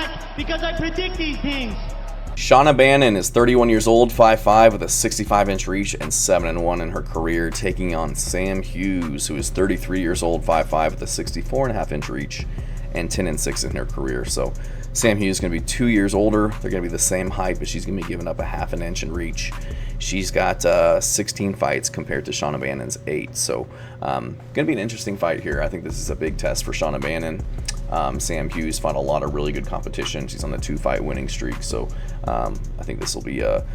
back because I predict these things. Shauna Bannon is 31 years old, 5'5", with a 65-inch reach and 7-1 in her career, taking on Sam Hughes, who is 33 years old, 5'5", with a 64.5-inch reach and 10-6 in her career. So Sam Hughes is going to be 2 years older. They're going to be the same height, but she's going to be giving up a half an inch in reach. She's got 16 fights compared to Shauna Bannon's 8. So going to be an interesting fight here. I think this is a big test for Shauna Bannon. Sam Hughes fought a lot of really good competition. She's on the 2-fight winning streak. So I think this will be a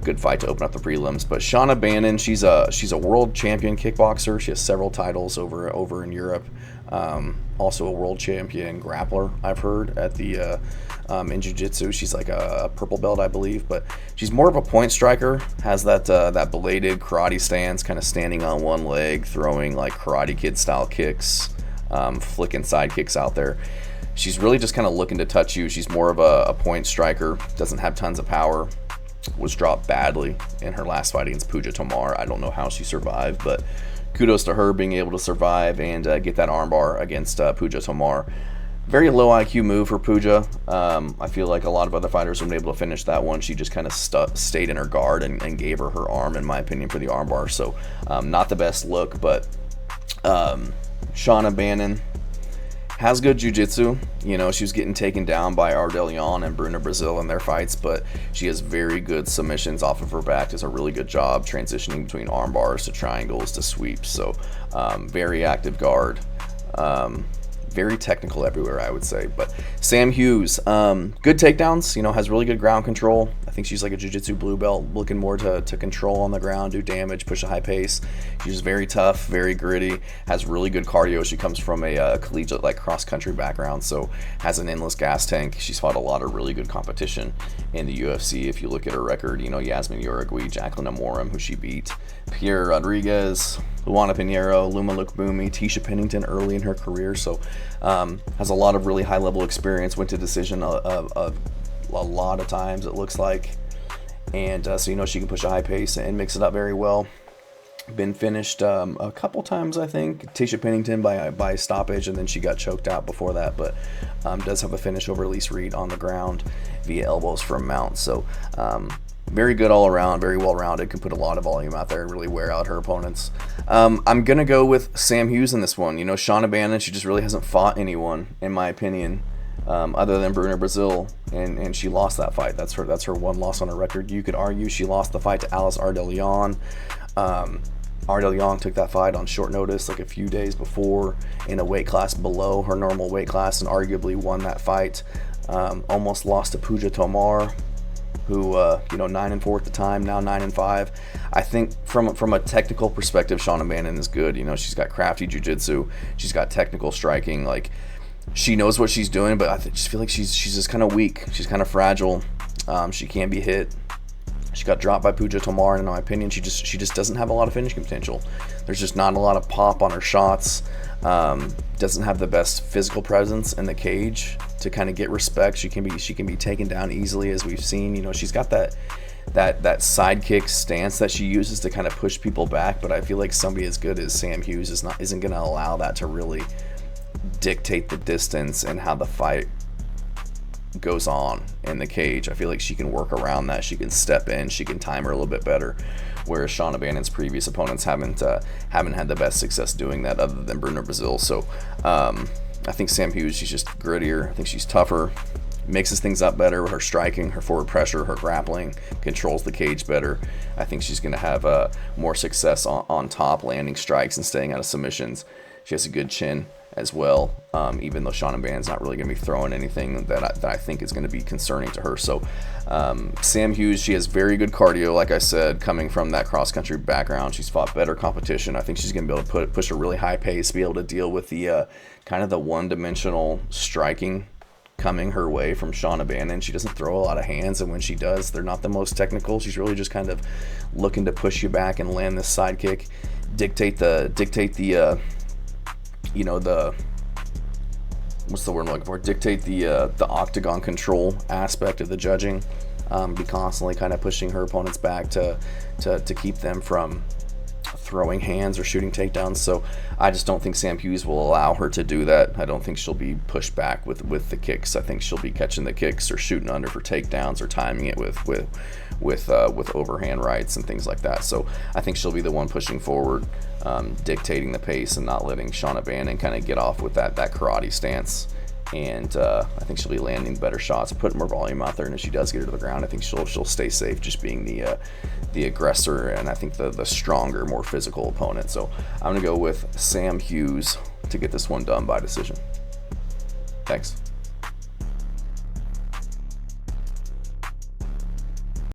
good fight to open up the prelims. But Shauna Bannon, she's a world champion kickboxer. She has several titles over in Europe. Also a world champion grappler, I've heard, at the in jiu-jitsu. She's like a purple belt, I believe, but she's more of a point striker, has that belated karate stance, kind of standing on one leg, throwing like Karate Kid style kicks, flicking side kicks out there. She's really just kind of looking to touch you. She's more of a point striker, doesn't have tons of power, was dropped badly in her last fight against Puja Tomar. I don't know how she survived, but kudos to her being able to survive and get that armbar against Puja Tomar. Very low IQ move for Puja. I feel like a lot of other fighters were able to finish that one. She just kind of stayed in her guard and gave her arm, in my opinion, for the armbar. So not the best look, but Shauna Bannon has good jiu-jitsu. You know, she was getting taken down by Ardeleon and Bruna Brazil in their fights, but she has very good submissions off of her back. Does a really good job transitioning between arm bars to triangles to sweeps. So very active guard. Very technical everywhere, I would say. But Sam Hughes, good takedowns, you know, has really good ground control. I think she's like a jiu-jitsu blue belt, looking more to control on the ground, do damage, push a high pace. She's very tough, very gritty, has really good cardio. She comes from a collegiate like cross-country background, so has an endless gas tank. She's fought a lot of really good competition in the UFC. If you look at her record, you know, Yasmin Uruguay, Jacqueline Amorim, who she beat, Pierre Rodriguez, Luana Pinheiro, Luma Lukbumi, Tisha Pennington early in her career. So has a lot of really high level experience, went to decision a lot of times, it looks like. And so, you know, she can push a high pace and mix it up very well. Been finished a couple times, I think. Tisha Pennington by stoppage, and then she got choked out before that. But does have a finish over Elise Reed on the ground via elbows from mount. So very good all around, very well rounded, can put a lot of volume out there and really wear out her opponents. I'm going to go with Sam Hughes in this one. You know, Shauna Bannon, she just really hasn't fought anyone, in my opinion, other than Bruna Brazil, and she lost that fight. That's her one loss on her record. You could argue she lost the fight to Alice Ardeleon. Ardeleon took that fight on short notice, like a few days before, in a weight class below her normal weight class, and arguably won that fight. Almost lost to Puja Tomar, who, you know, 9-4 at the time, now 9-5. I think from a technical perspective, Shauna Bannon is good. You know, she's got crafty jiu-jitsu, she's got technical striking. Like, she knows what she's doing, but I just feel like she's just kind of weak. She's kind of fragile. She can be hit. She got dropped by Puja Tomar, and in my opinion, she just doesn't have a lot of finishing potential. There's just not a lot of pop on her shots. Doesn't have the best physical presence in the cage to kind of get respect. She can be taken down easily, as we've seen. You know, she's got that sidekick stance that she uses to kind of push people back. But I feel like somebody as good as Sam Hughes isn't going to allow that to really dictate the distance and how the fight goes on in the cage. I feel like she can work around that. She can step in. She can time her a little bit better. Whereas Shauna Bannon's previous opponents haven't had the best success doing that, other than Bruna Brazil. So I think Sam Hughes, she's just grittier. I think she's tougher, mixes things up better with her striking, her forward pressure, her grappling, controls the cage better. I think she's going to have more success on top, landing strikes and staying out of submissions. She has a good chin as well, even though Shauna Bannon's not really going to be throwing anything that I think is going to be concerning to her. So Sam Hughes, she has very good cardio, like I said, coming from that cross-country background. She's fought better competition. I think she's going to be able to push a really high pace, be able to deal with the kind of the one-dimensional striking coming her way from Shauna Bannon. She doesn't throw a lot of hands, and when she does, they're not the most technical. She's really just kind of looking to push you back and land this sidekick, dictate the you know, what's the word I'm looking for? Dictate the octagon control aspect of the judging. Be constantly kind of pushing her opponents back to keep them from throwing hands or shooting takedowns. So I just don't think Sam Hughes will allow her to do that. I don't think she'll be pushed back with the kicks. I think she'll be catching the kicks or shooting under for takedowns or timing it with overhand rights and things like that. So I think she'll be the one pushing forward, dictating the pace and not letting Shauna Bannon kind of get off with that karate stance. And I think she'll be landing better shots, putting more volume out there. And if she does get her to the ground, I think she'll stay safe, just being the aggressor, and I think the stronger, more physical opponent. So I'm gonna go with Sam Hughes to get this one done by decision. Thanks.